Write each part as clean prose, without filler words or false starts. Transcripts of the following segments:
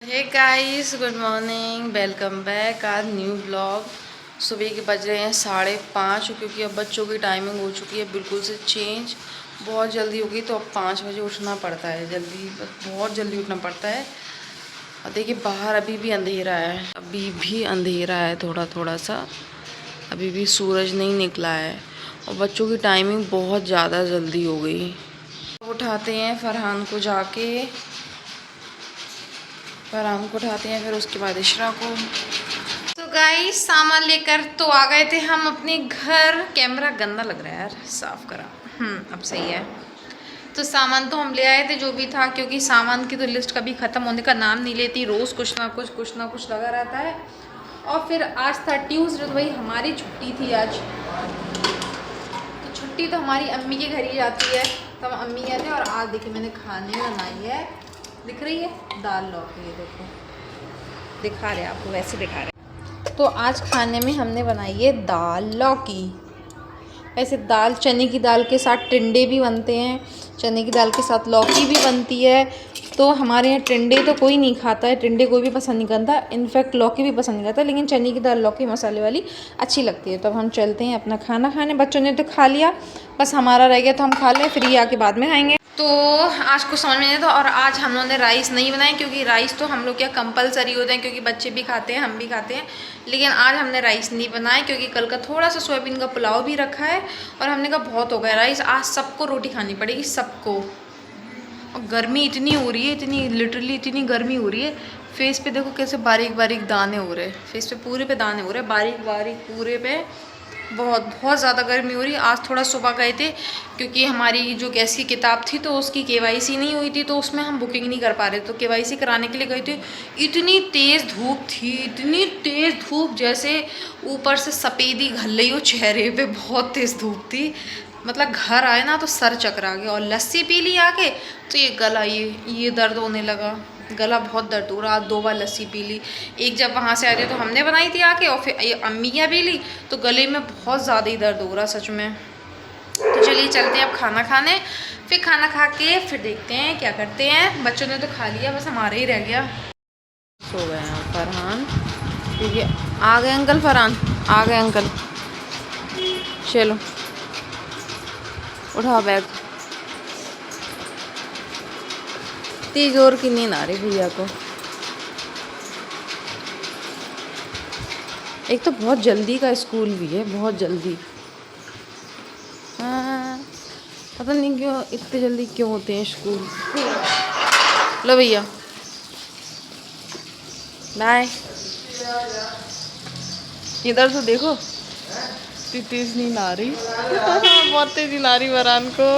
हे guys, good morning, welcome back. आज new blog. सुबह के बज रहे हैं 5:30 क्योंकि अब बच्चों की टाइमिंग हो चुकी है बिल्कुल से चेंज। बहुत जल्दी होगी तो अब 5 बजे उठना पड़ता है, जल्दी बहुत जल्दी उठना पड़ता है। और देखिए बाहर अभी भी अंधेरा है, अभी भी अंधेरा है थोड़ा थोड़ा सा, अभी भी सूरज नहीं निकला है। और बच्चों की टाइमिंग बहुत ज़्यादा जल्दी हो गई। उठाते हैं फरहान को, उठाते हैं, फिर उसके बाद इशरा को। तो गाइस सामान लेकर तो आ गए थे हम अपने घर। कैमरा गंदा लग रहा है यार, साफ करा। अब सही है। तो सामान तो हम ले आए थे जो भी था, क्योंकि सामान की तो लिस्ट कभी ख़त्म होने का नाम नहीं लेती, रोज़ कुछ ना कुछ लगा रहता है। और फिर आज था ट्यूसडे, तो भाई हमारी छुट्टी थी आज। तो छुट्टी तो हमारी अम्मी के घर ही जाती है, तो हम अम्मी गए थे। और आज देखिए मैंने खाने बनाई है, दिख रही है दाल लौकी, ये देखो दिखा रहे आपको, वैसे दिखा रहे। तो आज खाने में हमने बनाई है दाल लौकी। ऐसे दाल, चने की दाल के साथ टिंडे भी बनते हैं, चने की दाल के साथ लौकी भी बनती है। तो हमारे यहाँ टिंडे तो कोई नहीं खाता है, टिंडे कोई भी पसंद नहीं करता, इनफैक्ट लौकी भी पसंद नहीं करता, लेकिन चने की दाल लौकी मसाले वाली अच्छी लगती है। तो अब हम चलते हैं अपना खाना खाने। बच्चों ने तो खा लिया, बस हमारा रह गया, तो हम खा लें, फिर ये आके बाद में खाएंगे। तो आज कुछ समझ में नहीं था। और आज हम लोगों ने राइस नहीं बनाए, क्योंकि राइस तो हम लोग क्या कंपलसरी होते हैं, क्योंकि बच्चे भी खाते हैं, हम भी खाते हैं। लेकिन आज हमने राइस नहीं बनाए, क्योंकि कल का थोड़ा सा सोयाबीन का पुलाव भी रखा है। और हमने कहा बहुत हो गया राइस, आज सबको रोटी खानी पड़ेगी, सबको। और गर्मी इतनी हो रही है, इतनी लिटरली इतनी गर्मी हो रही है। फेस पे देखो कैसे बारीक बारीक दाने हो रहे हैं, फेस पे पूरे पे दाने हो रहे हैं, बारीक बारीक पूरे पे। बहुत ज़्यादा गर्मी हो रही है। आज थोड़ा सुबह गए थे, क्योंकि हमारी जो गैस की किताब थी तो उसकी केवाईसी नहीं हुई थी, तो उसमें हम बुकिंग नहीं कर पा रहे, तो केवाईसी कराने के लिए गए थे। इतनी तेज़ धूप थी, इतनी तेज़ धूप, जैसे ऊपर से सफ़ेदी घल रही हो चेहरे पे, बहुत तेज़ धूप थी। मतलब घर आए ना तो सर चकरा गया। और लस्सी पी ली आके, तो ये गला ये दर्द होने लगा, गला बहुत दर्द हो रहा। 2 बार लस्सी पी ली, एक जब वहाँ से आए थे तो हमने बनाई थी आके, और फिर ये अम्मियाँ पी ली, तो गले में बहुत ज़्यादा ही दर्द हो रहा सच में। तो चलिए चलते हैं अब खाना खाने, फिर खाना खा के फिर देखते हैं क्या करते हैं। बच्चों ने तो खा लिया, बस हमारा ही रह गया। सो गए हैं फरहान, क्योंकि आ गए अंकल। फरहान आ गए अंकल, चलो उठा बैग। इतनी जोर की नींद आ रही भैया को। एक तो बहुत जल्दी का स्कूल भी है, बहुत जल्दी। हाँ, पता नहीं क्यों इतने जल्दी क्यों होते हैं स्कूल। लो भैया बाय। इधर तो देखो, इतनी तेज नींद आ रही बहुत तेज नींद आ रही वरान को।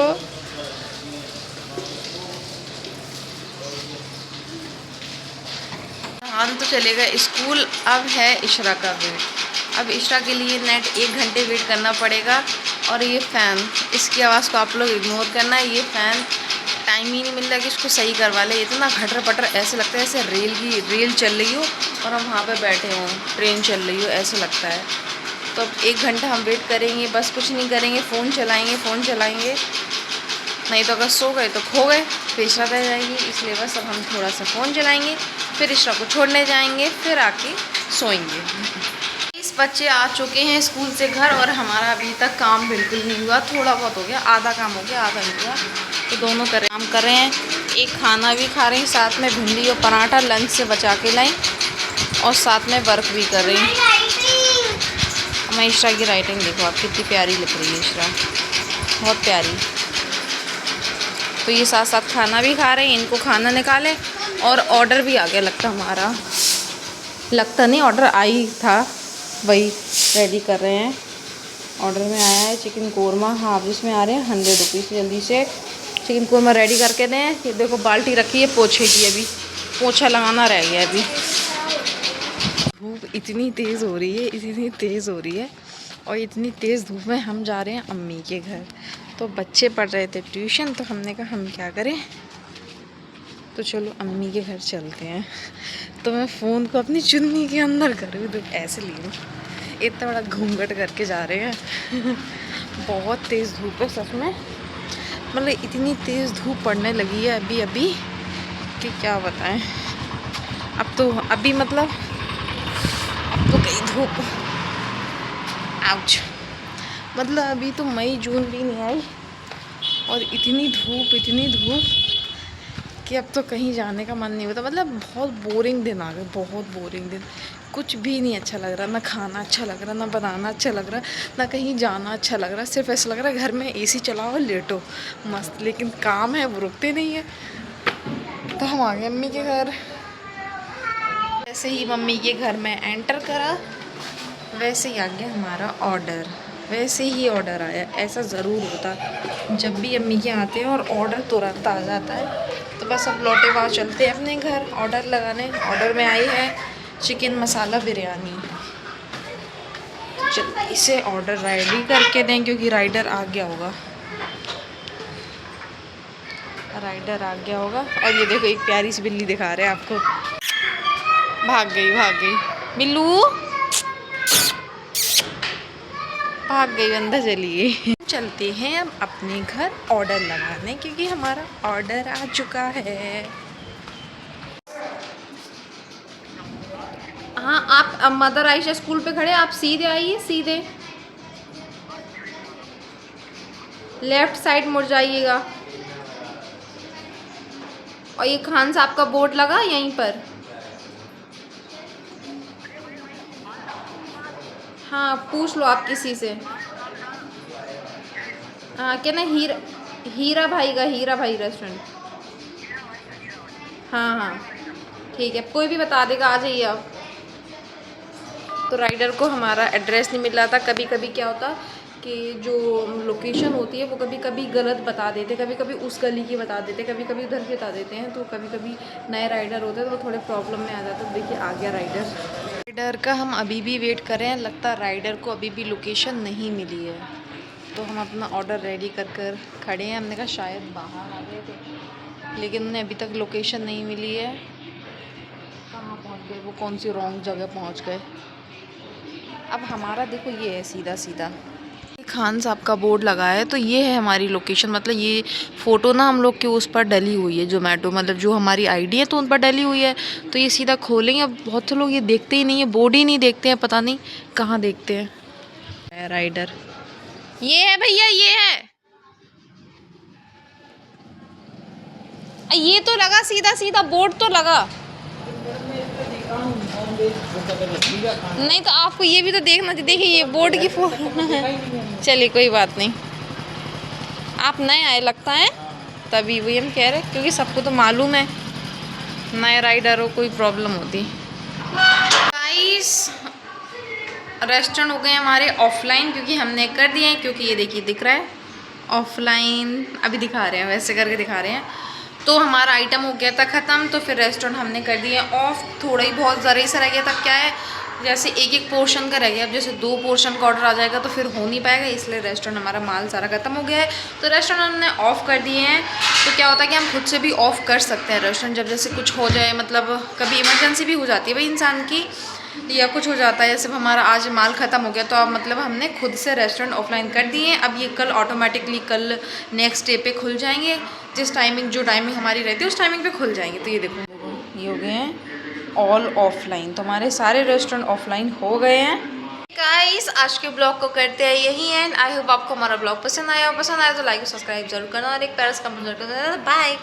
हम तो चलेगा स्कूल। अब है इशरा का वेट। अब इशरा के लिए नेट 1 घंटे वेट करना पड़ेगा। और ये फ़ैन, इसकी आवाज़ को आप लोग इग्नोर करना है। ये फ़ैन टाइम ही नहीं मिल रहा कि इसको सही करवा ले। इतना घटर पटर ऐसे लगता है ऐसे रेल चल रही हो और हम वहाँ पे बैठे हों, ट्रेन चल रही हो, ऐसे लगता है। तो अब 1 घंटा हम वेट करेंगे, बस कुछ नहीं करेंगे, फ़ोन चलाएँगे। नहीं तो अगर सो गए तो खो गए, फिर इशरा रह जाएगी। इसलिए बस अब हम थोड़ा सा फ़ोन चलाएँगे, फिर इशरा को छोड़ने जाएंगे, फिर आके सोएंगे। इस बच्चे आ चुके हैं स्कूल से घर, और हमारा अभी तक काम बिल्कुल नहीं हुआ। थोड़ा बहुत हो गया, आधा काम हो गया, आधा नहीं हुआ। तो दोनों काम कर रहे हैं, एक खाना भी खा रहे हैं, साथ में भिंडी और पराठा लंच से बचा के लाई, और साथ में वर्क भी कर रही हैं। मैं इशरा की राइटिंग देखो आप, कितनी प्यारी लिख रही है इशरा, बहुत प्यारी। तो ये साथ साथ खाना भी खा रहे हैं, इनको खाना निकालें। और ऑर्डर भी आ गया लगता हमारा, लगता नहीं ऑर्डर आई था, वही रेडी कर रहे हैं। ऑर्डर में आया है चिकन कोरमा हाफ, जिसमें आ रहे हैं 100 रुपीज़। जल्दी से चिकन कोरमा रेडी करके दें। ये देखो बाल्टी रखी है पोछे की, अभी पोछा लगाना रह गया अभी। धूप इतनी तेज़ हो रही है, और इतनी तेज़ धूप में हम जा रहे हैं अम्मी के घर। तो बच्चे पढ़ रहे थे ट्यूशन, तो हमने कहा हम क्या करें, तो चलो अम्मी के घर चलते हैं। तो मैं फ़ोन को अपनी चुन्नी के अंदर करूँ, तो ऐसे ली हूँ, इतना बड़ा घूंघट करके जा रहे हैं। बहुत तेज़ धूप है सच में, मतलब इतनी तेज़ धूप पड़ने लगी है अभी कि क्या बताएं। अब तो अभी मतलब अब तो कहीं धूप, आउच, मतलब अभी तो मई जून भी नहीं आई और इतनी धूप कि अब तो कहीं जाने का मन नहीं होता। मतलब बहुत बोरिंग दिन आ गए, बहुत बोरिंग दिन। कुछ भी नहीं अच्छा लग रहा, ना खाना अच्छा लग रहा, ना बनाना अच्छा लग रहा, ना कहीं जाना अच्छा लग रहा। सिर्फ ऐसा लग रहा है घर में एसी चलाओ लेटो मस्त, लेकिन काम है वो रुकते नहीं है। तो हम आ गए मम्मी के घर। जैसे ही मम्मी के घर में एंटर करा वैसे ही आ गया हमारा ऑर्डर। वैसे ही ऑर्डर आया, ऐसा ज़रूर होता जब भी अम्मी के आते हैं और ऑर्डर तुरंत आ जाता है। तो बस अब लौटे वहाँ चलते हैं अपने घर ऑर्डर लगाने। ऑर्डर में आई है चिकन मसाला बिरयानी। चल इसे ऑर्डर रेडी करके दें क्योंकि राइडर आ गया होगा, राइडर आ गया होगा। और ये देखो एक प्यारी सी बिल्ली दिखा रहे हैं आपको, भाग गई बिल्लू, भाग गई, अंदर चली गई। चलते हैं अब अपने घर ऑर्डर लगाने क्योंकि हमारा ऑर्डर आ चुका है। हाँ आप मदर आयशा स्कूल पे खड़े, आप सीधे आइए, सीधे लेफ्ट साइड मुड़ जाइएगा। और ये खान साहब का बोर्ड लगा यहीं पर। हाँ पूछ लो आप किसी से। हाँ क्या ना, हीरा भाई रेस्टोरेंट। हाँ ठीक है, कोई भी बता देगा, आ जाइए आप। तो राइडर को हमारा एड्रेस नहीं मिल रहा था। कभी कभी क्या होता कि जो लोकेशन होती है वो कभी कभी गलत बता देते, कभी कभी उस गली की बता देते, कभी कभी उधर की बता देते हैं। तो कभी कभी नए राइडर होते हैं तो वो थोड़े प्रॉब्लम में आ जाते हैं। तो देखिए आ गया राइडर का हम अभी भी वेट कर रहे हैं। लगता है राइडर को अभी भी लोकेशन नहीं मिली है। तो हम अपना ऑर्डर रेडी कर खड़े हैं। हमने कहा शायद बाहर आ गए थे, लेकिन उन्हें अभी तक लोकेशन नहीं मिली है। कहाँ पहुँच गए वो, कौन सी रॉन्ग जगह पहुँच गए। अब हमारा देखो ये है सीधा खान साहब का बोर्ड लगा है, तो ये है हमारी लोकेशन। मतलब ये फ़ोटो ना हम लोग के उस पर डली हुई है, जोमेटो मतलब जो हमारी आईडी है तो उन पर डली हुई है। तो ये सीधा खोलेंगे। अब बहुत से लोग ये देखते ही नहीं है, बोर्ड ही नहीं देखते हैं, पता नहीं कहाँ देखते हैं। राइडर ये है भैया, ये है, ये तो लगा सीधा बोर्ड तो लगा। नहीं तो आपको ये भी तो देखना चाहिए। देखिए ये बोर्ड की फोटो है। चलिए कोई बात नहीं, आप नए आए लगता है तभी वही हम कह रहे, क्योंकि सबको तो मालूम है नए राइडर हो कोई प्रॉब्लम होती। गाइस रेस्टोरेंट हो गए हमारे ऑफलाइन क्योंकि हमने कर दिए हैं। क्योंकि ये देखिए दिख रहा है ऑफलाइन, अभी दिखा रहे हैं, वैसे करके दिखा रहे हैं। तो हमारा आइटम हो गया था ख़त्म। तो फिर रेस्टोरेंट हमने कर दिए ऑफ। थोड़ा ही बहुत ज़रा सा रह गया था। क्या है, जैसे एक पोर्शन का रह गया, अब जैसे 2 पोर्शन का ऑर्डर आ जाएगा तो फिर हो नहीं पाएगा, इसलिए रेस्टोरेंट हमारा माल सारा ख़त्म हो गया है। तो रेस्टोरेंट हमने ऑफ़ कर दिए हैं। तो क्या होता है कि हम खुद से भी ऑफ़ कर सकते हैं रेस्टोरेंट, जब जैसे कुछ हो जाए, मतलब कभी इमरजेंसी भी हो जाती है भाई इंसान की, या कुछ हो जाता है। जैसे हमारा आज माल ख़त्म हो गया तो अब मतलब हमने खुद से रेस्टोरेंट ऑफलाइन कर दिए हैं। अब ये कल ऑटोमेटिकली कल नेक्स्ट डे पे खुल जाएंगे। जिस टाइमिंग जो टाइमिंग हमारी रहती है उस टाइमिंग पे खुल जाएंगे। तो ये देखो ये हो गए हैं ऑल ऑफलाइन। तो हमारे सारे रेस्टोरेंट ऑफलाइन हो गए हैं। गाइस आज के ब्लॉग को करते हैं यही एंड। आई होप आपको हमारा ब्लॉग पसंद आया तो लाइक और सब्सक्राइब जरूर करना और एक प्यारा सा कमेंट जरूर करना। बाय।